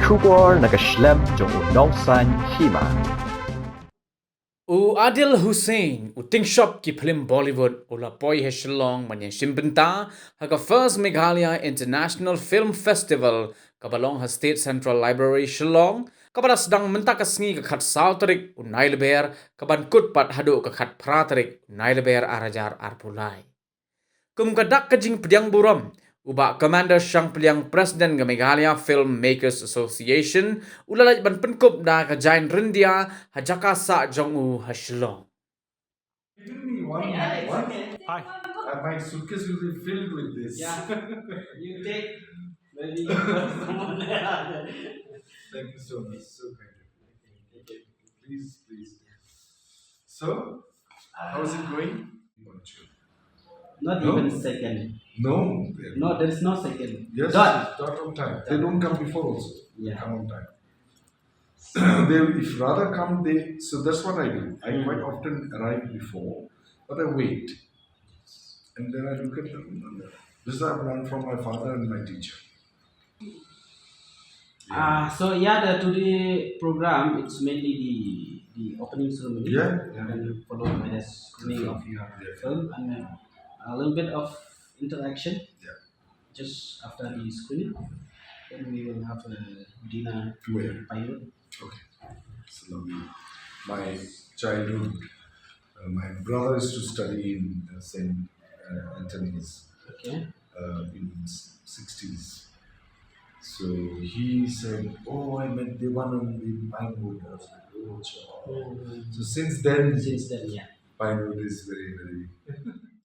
Shubor nakaslem jong unongsan Hima. Adil Hussain, ting shop ki film Bollywood, ula poi he Shillong Ïashim Bynta, Haka first Meghalaya International Film Festival, kabalong ha State Central Library Shillong, kabala sedang mentak kasngi ka khat sautrik unai leber, kaban kutpat hadu ka khat pratrik unai leber arajar arpulai. Kum kadak kajing pediang buram, uba Commander Shang Peliang Presiden ke Meghalaya Filmmakers Association, ulalaj ban penkup da ka jain rindia, hajaka sa jong u Shillong. Give me one. Hi. My suitcase will be filled with this. Yeah. You take maybe Thank you so much. So kind of you. Please. So, how is it going? not No? even second. No. No, there is no second. Yes. Dot. Not on time. They don't come before also. They Yeah. come on time. They, if rather come, they. So that's what I do. I quite often arrive before, but I wait, and then I look at them. This I've learned from my father and my teacher. So yeah, the today program it's mainly the opening ceremony. Yeah. And followed by the screening of your film and a little bit of interaction. Yeah. Just after the screening, then we will have a dinner Where? pilot. Okay. It's lovely. My childhood, my brother used to study in St. Anthony's Okay. in 60s. So he said, "Oh, I met Devanand in Pinewood." I was like, "Oh, sure." So since then, Since then, yeah. Pinewood is very, very